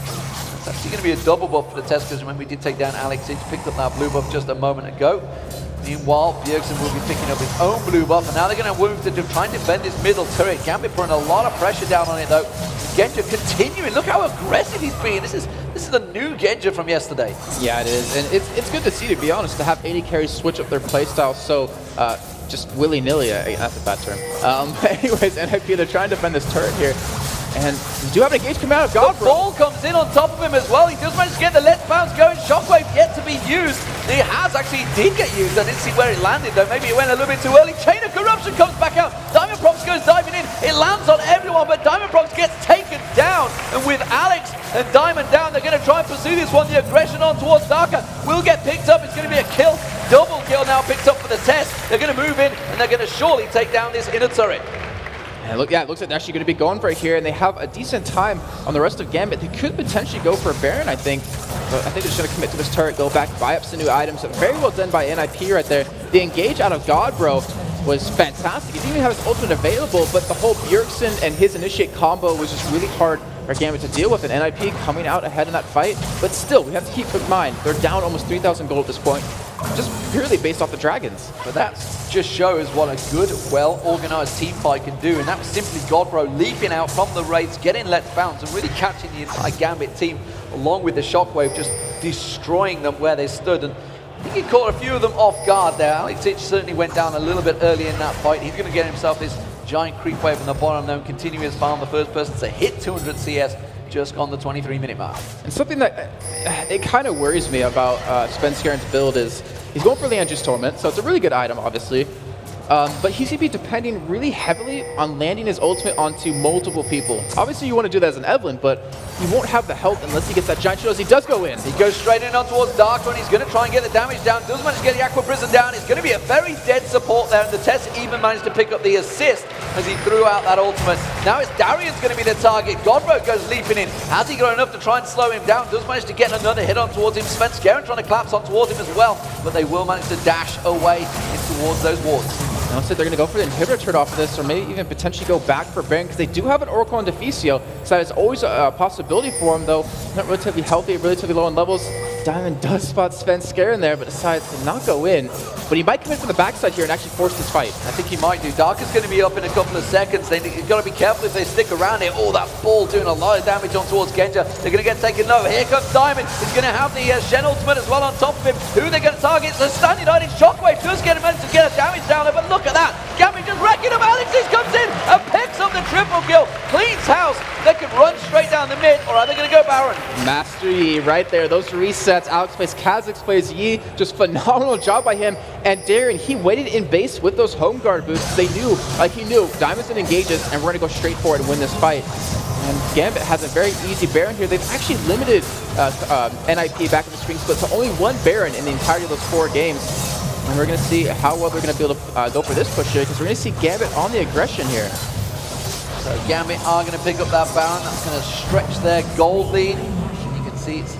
It's actually going to be a double buff for the test, because remember we did take down Alex. He picked up that blue buff just a moment ago. Meanwhile, Bjergsen will be picking up his own blue buff, and now they're going to move to try and defend this middle turret. Gambit putting a lot of pressure down on it though. Genja continuing. Look how aggressive he's being. This is the new Genja from yesterday. Yeah, it is, and it's good to see, to be honest, to have AD carries switch up their playstyle so just willy-nilly. That's a bad term. But anyways, NiP, they're trying to defend this turret here. And we do have an engage coming out of God. The ball comes in on top of him as well. He does manage to get the Let's Bounce going. Shockwave yet to be used. It has actually did get used. I didn't see where it landed though. Maybe it went a little bit too early. Chain of Corruption comes back out. Diamond Props goes diving in. It lands on everyone, but Diamond Props gets taken down. And with Alex and Diamond down, they're going to try and pursue this one. The aggression on towards Darker will get picked up. It's going to be a kill. Double kill now picked up for the test. They're going to move in and they're going to surely take down this inner turret. And look, yeah, it looks like they're actually going to be going for it here, and they have a decent time on the rest of Gambit. They could potentially go for a Baron, I think. But I think they're just going to commit to this turret, go back, buy up some new items. Very well done by NiP right there. The engage out of God, bro, was fantastic. He didn't even have his ultimate available, but the whole Bjergsen and his initiate combo was just really hard for Gambit to deal with, and NiP coming out ahead in that fight. But still, we have to keep in mind, they're down almost 3,000 gold at this point, just purely based off the Dragons. But that just shows what a good, well-organized team fight can do, and that was simply Godbro leaping out from the raids, getting Let's Bounce, and really catching the entire Gambit team, along with the Shockwave, just destroying them where they stood. And I think he caught a few of them off guard there. Alex certainly went down a little bit early in that fight. He's going to get himself this giant creep wave on the bottom now and continue his farm. The first person to hit 200 CS just on the 23-minute mark. And something that it kind of worries me about Svenskaren's build is he's going for the Andrew's Torment, so it's a really good item, obviously. But he's going to be depending really heavily on landing his ultimate onto multiple people. Obviously, you want to do that as an Evelyn, but he won't have the health unless he gets that giant shield, as he does go in. He goes straight in on towards Dark, and he's going to try and get the damage down. Does manage to get the Aqua Prison down. It's going to be a very dead support there, and the Test even managed to pick up the assist as he threw out that ultimate. Now it's Darian's going to be the target. Godbro goes leaping in. Has he got enough to try and slow him down? Does manage to get another hit on towards him. Svenskeren trying to collapse on towards him as well, but they will manage to dash away in towards those wards. I'll say they're going to go for the inhibitor turret off of this, or maybe even potentially go back for Baron, because they do have an Oracle on Deficio, so that is always a possibility for him, though. Not relatively healthy, relatively low on levels. Diamond does spot Svenskeren there, but decides to not go in. But he might come in from the backside here and actually force this fight. I think he might do. Dark is going to be up in a couple of seconds. You've got to be careful if they stick around here. Oh, that ball doing a lot of damage on towards Genja. They're going to get taken low. Here comes Diamond. He's going to have the Shen ultimate as well on top of him. Who are they going to target? It's a standing United Shockwave. Does get a minute to get a damage down there, but look at that. Gambit just wrecking him. Alexis comes in and picks up the triple kill. Cleans house. They can run straight down the mid, or are they going to go Baron? Master Yi right there. Those resets. Alex plays Kha'Zix, plays Yi. Just phenomenal job by him. And Darren, he waited in base with those home guard boots. They knew, he knew, Diamond's and engages, and we're going to go straight for it and win this fight. And Gambit has a very easy Baron here. They've actually limited NiP back at the screen split to only one Baron in the entirety of those 4 games. And we're going to see how well they're going to be able to go for this push here, because we're going to see Gambit on the aggression here. So Gambit are going to pick up that Baron. That's going to stretch their gold lead. You can see it's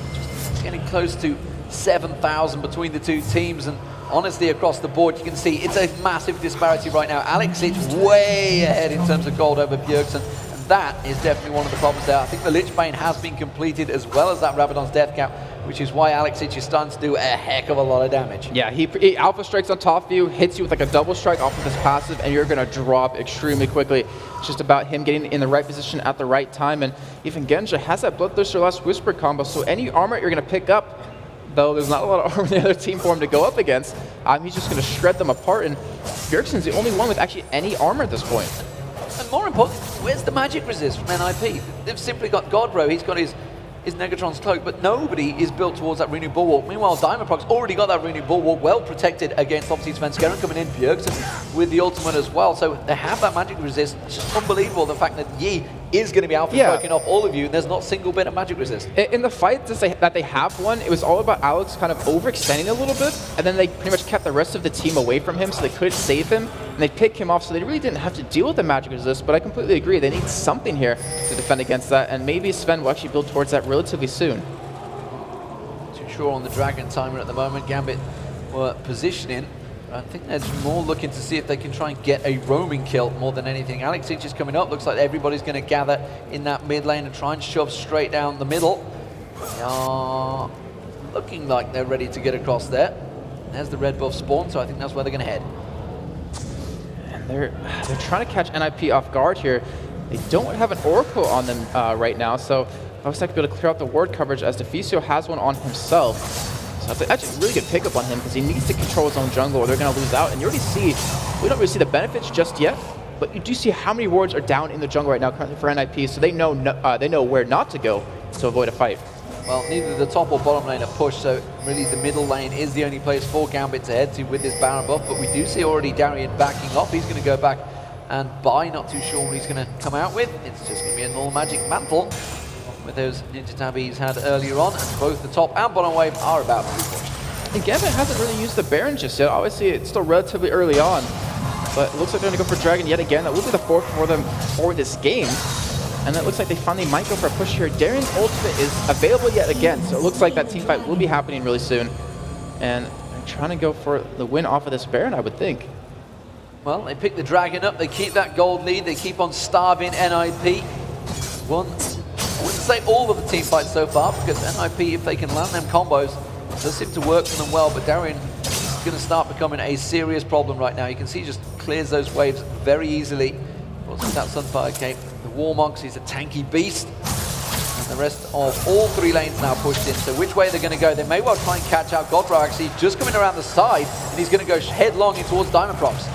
getting close to 7,000 between the two teams, and honestly across the board you can see it's a massive disparity right now. Alex is way ahead in terms of gold over Bjergsen, and that is definitely one of the problems there. I think the Lich Bane has been completed, as well as that Rabadon's Death Cap, which is why Alex is starting to do a heck of a lot of damage. Yeah, he alpha strikes on top of you, hits you with like a double strike off of his passive, and you're going to drop extremely quickly. It's just about him getting in the right position at the right time, and even Genja has that Bloodthirster Last Whisper combo, so any armor you're going to pick up, though there's not a lot of armor on the other team for him to go up against, he's just going to shred them apart, and Bjergsen's the only one with actually any armor at this point. And more importantly, where's the magic resist from NiP? They've simply got Godbro. He's got his Negatron's cloak, but nobody is built towards that Renu Bulwark. Meanwhile, Diamond Procs already got that Renu Bulwark well protected against obviously Svenskeren coming in, Bjergsen with the ultimate as well. So they have that magic resist. It's just unbelievable the fact that Yi is going to be alpha striking off all of you, and there's not a single bit of magic resist. In the fight that they have won, it was all about Alex kind of overextending a little bit, and then they pretty much kept the rest of the team away from him so they couldn't save him, and they picked him off, so they really didn't have to deal with the magic resist. But I completely agree, they need something here to defend against that, and maybe Sven will actually build towards that relatively soon. Too sure on the Dragon timer at the moment. Gambit were positioning I think they're more looking to see if they can try and get a roaming kill more than anything. Alex H is coming up. Looks like everybody's going to gather in that mid lane and try and shove straight down the middle. They are looking like they're ready to get across there. There's the red buff spawn, so I think that's where they're going to head. And they're trying to catch NiP off guard here. They don't have an Oracle on them right now, so I was like to be able to clear out the ward coverage as Deficio has one on himself. So that's actually a really good pickup on him because he needs to control his own jungle or they're going to lose out. And you already see, we don't really see the benefits just yet, but you do see how many wards are down in the jungle right now currently for NiP, so they know where not to go to avoid a fight. Well, neither the top or bottom lane are pushed, so really the middle lane is the only place for Gambit to head to with this Baron buff, but we do see already Darian backing off. He's going to go back and buy, not too sure what he's going to come out with. It's just going to be a normal magic mantle with those ninja tab he's had earlier on, and both the top and bottom wave are about to be pushed. And Gambit hasn't really used the Baron just yet. Obviously, it's still relatively early on, but it looks like they're going to go for Dragon yet again. That will be the fourth for them for this game. And it looks like they finally might go for a push here. Darian's ultimate is available yet again, so it looks like that team fight will be happening really soon. And they're trying to go for the win off of this Baron, I would think. Well, they pick the Dragon up, they keep that gold lead, they keep on starving NiP. I wouldn't say all of the team fights so far, because NiP, if they can land them combos, it does seem to work for them well, but Darian is going to start becoming a serious problem right now. You can see he just clears those waves very easily. With that Sunfire Cape, the Warmogs, he's a tanky beast. And the rest of all three lanes now pushed in, so which way they're going to go? They may well try and catch out Godbro, actually, just coming around the side, and he's going to go headlong in towards Diamond Props.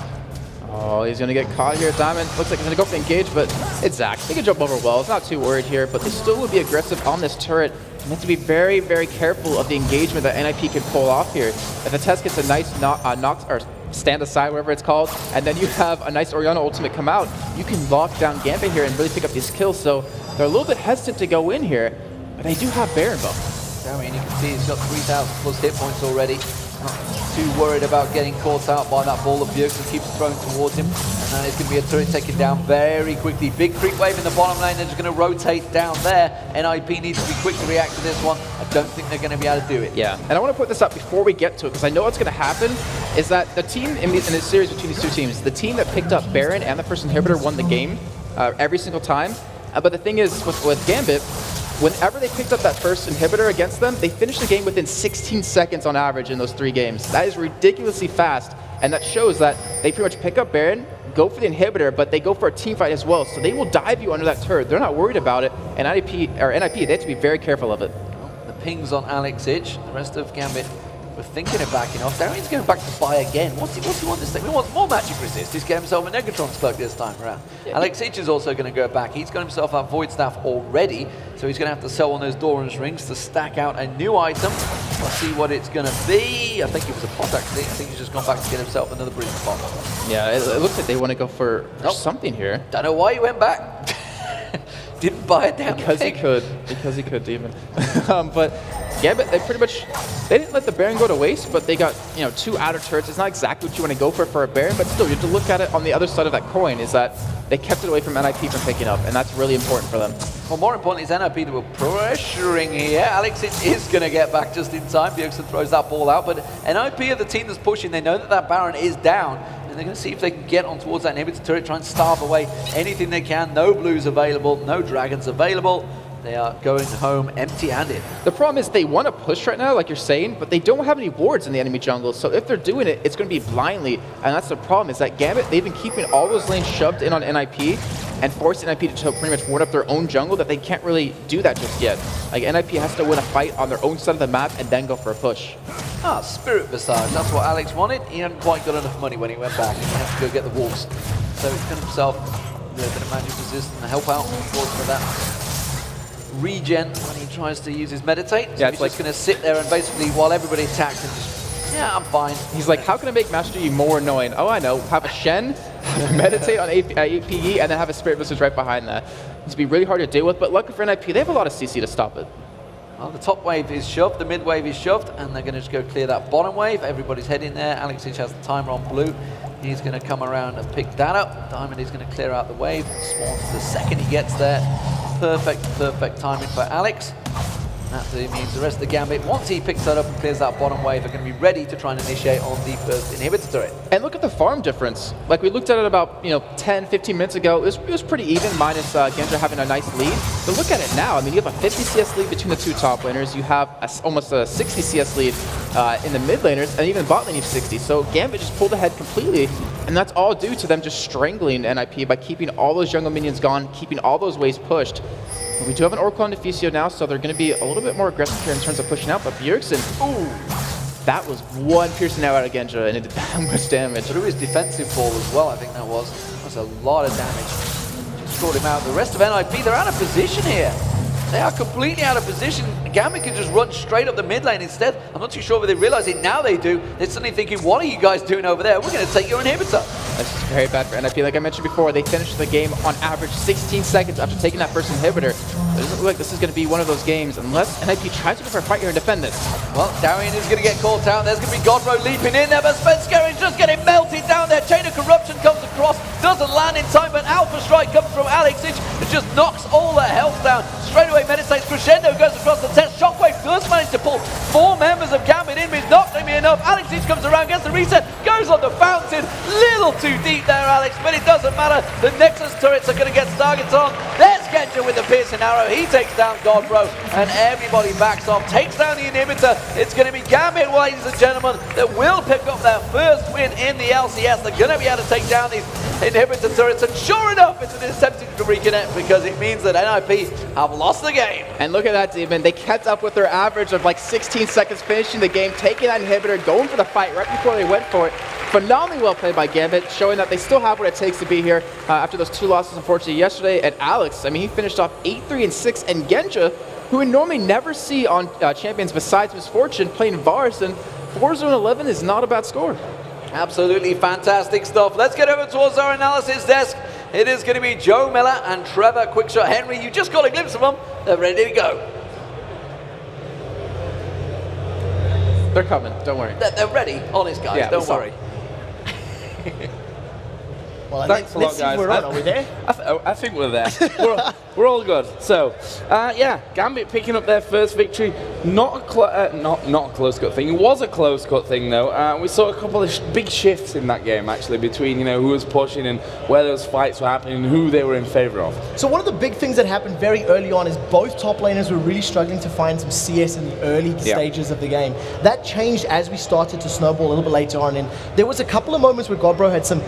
Oh, he's going to get caught here. Diamond looks like he's going to go for engage, but it's Zach. He can jump over well. It's not too worried here, but they still will be aggressive on this turret. And have to be very, very careful of the engagement that NiP can pull off here. If the test gets a nice knock or stand aside, whatever it's called, and then you have a nice Orianna ultimate come out, you can lock down Gambit here and really pick up these kills. So they're a little bit hesitant to go in here, but they do have Baron buff. I mean, you can see he's got 3,000 plus hit points already. Not too worried about getting caught out by that ball of Bjergsen that keeps throwing towards him. And then it's going to be a turret taken down very quickly. Big creep wave in the bottom lane. They're just going to rotate down there. NiP needs to be quick to react to this one. I don't think they're going to be able to do it. Yeah, and I want to put this up before we get to it, because I know what's going to happen is that the team in this series between these two teams, the team that picked up Baron and the first inhibitor won the game every single time. But the thing is, with Gambit, whenever they picked up that first inhibitor against them, they finished the game within 16 seconds on average in those 3 games. That is ridiculously fast, and that shows that they pretty much pick up Baron, go for the inhibitor, but they go for a team fight as well. So they will dive you under that turret. They're not worried about it, and NiP, they have to be very careful of it. The pings on Alex Itch, the rest of Gambit were thinking of backing off. Darian's going back to buy again. What's he want this thing? He wants more magic resist. He's got himself a Negatron's cloak this time around. Yeah. Alex Itch is also going to go back. He's got himself a Void Staff already, so he's going to have to sell one of those Doran's rings to stack out a new item. Let's see what it's going to be. I think it was a pot, actually. I think he's just gone back to get himself another breathing pot. Yeah, it looks like they want to go for something here. Don't know why he went back. Didn't buy it down. Because he could, Demon. But Gambit, they didn't let the Baron go to waste, but they got 2 outer turrets. It's not exactly what you want to go for a Baron, but still, you have to look at it on the other side of that coin, is that they kept it away from NiP from picking up, and that's really important for them. Well, more importantly, it's NiP that were pressuring here. Alex is going to get back just in time. Bjergsen throws that ball out, but NiP are the team that's pushing. They know that Baron is down, and they're going to see if they can get on towards that inhibitor turret, try and starve away anything they can. No blues available, no dragons available. They are going home empty-handed. The problem is they want to push right now, like you're saying, but they don't have any wards in the enemy jungle. So if they're doing it, it's going to be blindly. And that's the problem, is that Gambit, they've been keeping all those lanes shoved in on NiP and forcing NiP to pretty much ward up their own jungle, that they can't really do that just yet. Like, NiP has to win a fight on their own side of the map and then go for a push. Spirit Visage. That's what Alex wanted. He hadn't quite got enough money when he went back, and he had to go get the wolves. So he's got himself a bit of magic resist and help out for that regen when he tries to use his meditate. So he's just going to sit there and basically, while everybody attacks, and just, yeah, I'm fine. He's like, how can I make Master Yi more annoying? Oh, I know. Have a Shen, meditate on APE, and then have a Spirit Visage right behind that. It's be really hard to deal with, but luckily for NiP, they have a lot of CC to stop it. Well, the top wave is shoved, the mid wave is shoved, and they're going to just go clear that bottom wave. Everybody's heading there. Alex Itch has the timer on blue. He's going to come around and pick that up. Diamond is going to clear out the wave. Spawns the second he gets there. Perfect timing for Alex. That means the rest of the Gambit, once he picks that up and clears that bottom wave, are going to be ready to try and initiate on the first inhibitor turret. And look at the farm difference. Like we looked at it about 10, 15 minutes ago. It was pretty even, minus Genja having a nice lead. But look at it now. I mean, you have a 50 CS lead between the two top laners. You have almost a 60 CS lead in the mid laners, and even bot lane you have 60. So Gambit just pulled ahead completely, and that's all due to them just strangling NiP by keeping all those jungle minions gone, keeping all those waves pushed. And we do have an Oracle on Deficio now, so they're going to be a little bit more aggressive here in terms of pushing out. But Bjergsen, ooh, that was one piercing out of Genja, and it did that much damage. Through his defensive ball as well, I think that was a lot of damage. Just caught him out. The rest of NiP, they're out of position here. They are completely out of position. Gambit can just run straight up the mid lane instead. I'm not too sure whether they realize it. Now they do. They're suddenly thinking, what are you guys doing over there? We're going to take your inhibitor. This is very bad for NiP. Like I mentioned before, they finished the game on average 16 seconds after taking that first inhibitor. It doesn't look like this is going to be one of those games unless NiP tries to go for a fight here and defend this. Well, Darien is going to get caught out. There's going to be Godro leaping in there, but Svenskeren just getting melted down there. Chain of Corruption comes across, doesn't land in time, but Alpha Strike comes from Alexic. It just knocks all their health down. Straight away, Meditates Crescendo goes across the test. Shockwave does manage to pull 4 members of Gambit in, but it's not going to be enough. Alexic comes around, gets the reset, goes on the fountain. Little too deep there, Alex, but it doesn't matter. The Nexus turrets are going to get targets on. There's Genja with the piercing arrow. He takes down Godbro, and everybody backs off. Takes down the inhibitor. It's going to be Gambit, ladies and gentlemen, that will pick up their first win in the LCS. They're going to be able to take down these inhibitor turrets, and sure enough, it's an incentive to reconnect because it means that NiP have lost the game. And look at that, Demon. They kept up with their average of like 16 seconds finishing the game, taking that inhibitor, going for the fight right before they went for it. Phenomenally well played by Gambit, showing that they still have what it takes to be here after those 2 losses, unfortunately, yesterday. And Alex, I mean, he finished off 8-3-6, and Genja, who we normally never see on champions besides Misfortune, playing Vars, and 4-0-11 is not a bad score. Absolutely fantastic stuff. Let's get over towards our analysis desk. It is going to be Joe Miller and Trevor Quickshot Henry. You just got a glimpse of them. They're ready to go. They're coming, don't worry. They're ready, honest guys, yeah, don't worry. Well, Thanks a lot, guys. Are we there? I think we're there. we're all good. So, yeah, Gambit picking up their first victory. Not a close cut thing. It was a close cut thing, though. We saw a couple of big shifts in that game, actually, between who was pushing and where those fights were happening and who they were in favor of. So one of the big things that happened very early on is both top laners were really struggling to find some CS in the early stages of the game. That changed as we started to snowball a little bit later on, and there was a couple of moments where Godbro had some,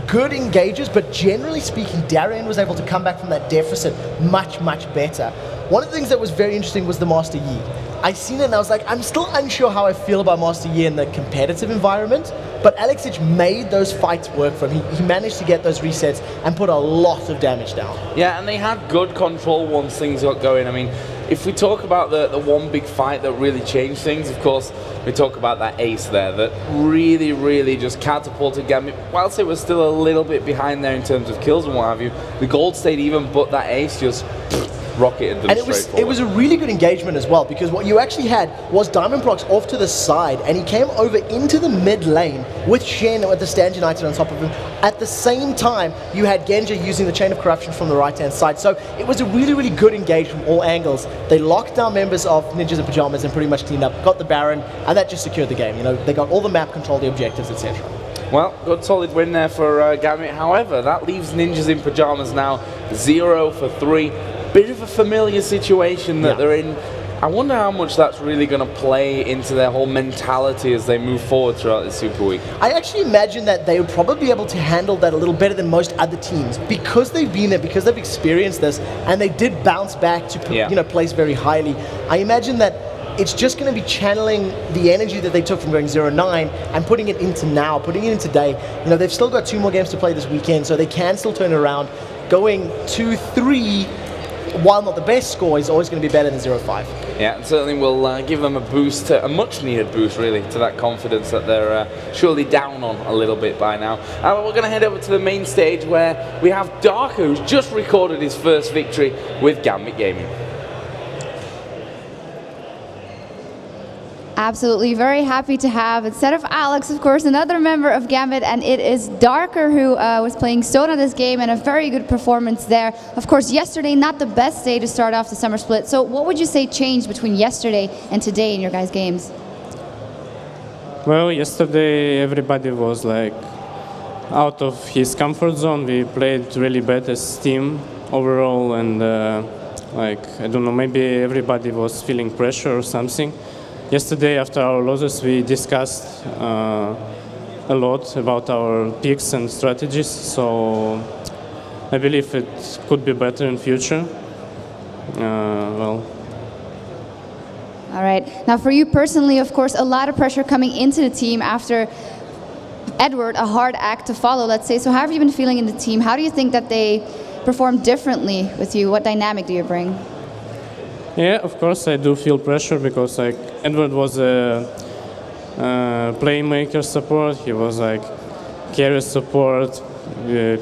good engages, but generally speaking, Darien was able to come back from that deficit much, much better. One of the things that was very interesting was the Master Yi. I seen it and I was like, I'm still unsure how I feel about Master Yi in the competitive environment, but Alexic made those fights work for him. He managed to get those resets and put a lot of damage down. Yeah, and they had good control once things got going. I mean, if we talk about the one big fight that really changed things, of course, we talk about that ace there that really, really just catapulted Gambit. Whilst it was still a little bit behind there in terms of kills and what have you, the gold stayed even, but that ace just rocketed them straight forward. It was a really good engagement as well, because what you actually had was Diamondprox off to the side, and he came over into the mid lane with Shen with the Stand United on top of him. At the same time, you had Genja using the Chain of Corruption from the right-hand side. So it was a really, really good engage from all angles. They locked down members of Ninjas in Pajamas and pretty much cleaned up, got the Baron, and that just secured the game. They got all the map control, the objectives, etc. Well, good solid win there for Gambit. However, that leaves Ninjas in Pajamas now 0 for 3. Bit of a familiar situation that they're in. I wonder how much that's really going to play into their whole mentality as they move forward throughout this Super Week. I actually imagine that they would probably be able to handle that a little better than most other teams because they've been there, because they've experienced this, and they did bounce back to place very highly. I imagine that it's just going to be channeling the energy that they took from going 0-9 and putting it into now, putting it into today. They've still got 2 more games to play this weekend, so they can still turn it around. Going 2-3, while not the best score, is always going to be better than 0-5. Yeah, and certainly will give them a boost, a much-needed boost, really, to that confidence that they're surely down on a little bit by now. We're going to head over to the main stage where we have Darko, who's just recorded his first victory with Gambit Gaming. Absolutely, very happy to have, instead of Alex, of course, another member of Gambit, and it is Darker who was playing Stone this game, and a very good performance there. Of course, yesterday, not the best day to start off the summer split. So what would you say changed between yesterday and today in your guys' games? Well, yesterday everybody was like out of his comfort zone. We played really bad as team overall, and like, I don't know, maybe everybody was feeling pressure or something. Yesterday, after our losses, we discussed a lot about our picks and strategies, so I believe it could be better in future. Well. All right. Now, for you personally, of course, a lot of pressure coming into the team after Edward, a hard act to follow, let's say. So how have you been feeling in the team? How do you think that they perform differently with you? What dynamic do you bring? Yeah, of course I do feel pressure because like Edward was a playmaker support. He was like carry support.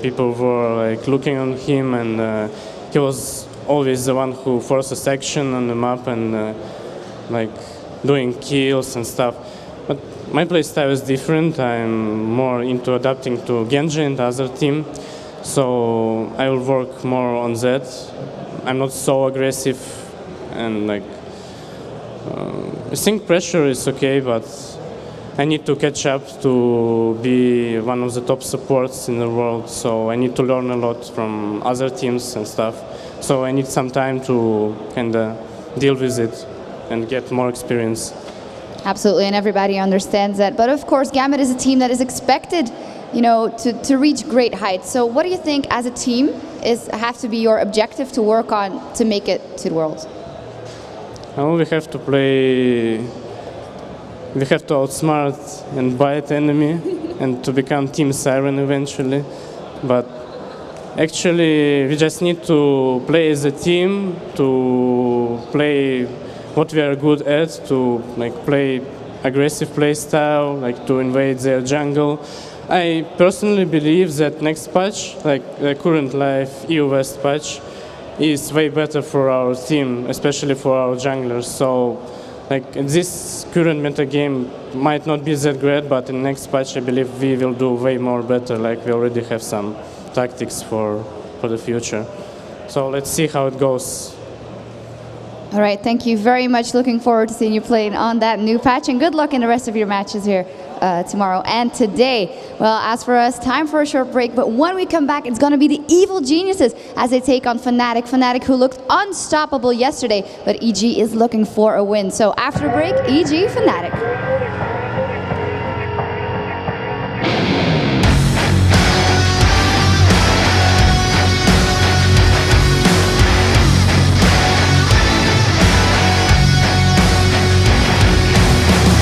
People were like looking on him, and he was always the one who forces action on the map and like doing kills and stuff. But my play style is different. I'm more into adapting to Genji and the other team, so I will work more on that. I'm not so aggressive. And like, I think pressure is okay, but I need to catch up to be one of the top supports in the world. So I need to learn a lot from other teams and stuff. So I need some time to kind of deal with it and get more experience. Absolutely, and everybody understands that. But of course, Gambit is a team that is expected, you know, to reach great heights. So what do you think as a team have to be your objective to work on to make it to the Worlds? Well, we have to play, we have to outsmart and bite enemy and to become Team Siren eventually. But actually, we just need to play as a team, to play what we are good at, to like play aggressive play style, like to invade their jungle. I personally believe that next patch, like the current live EU West patch, is way better for our team, especially for our junglers. So, like this current meta game might not be that great, but in the next patch, I believe we will do way more better. Like we already have some tactics for the future. So let's see how it goes. All right, thank you very much. Looking forward to seeing you playing on that new patch, and good luck in the rest of your matches here tomorrow and today. Well, as for us, time for a short break, but when we come back, it's going to be the Evil Geniuses as they take on Fnatic. Fnatic, who looked unstoppable yesterday, but EG is looking for a win. So after break, EG, Fnatic.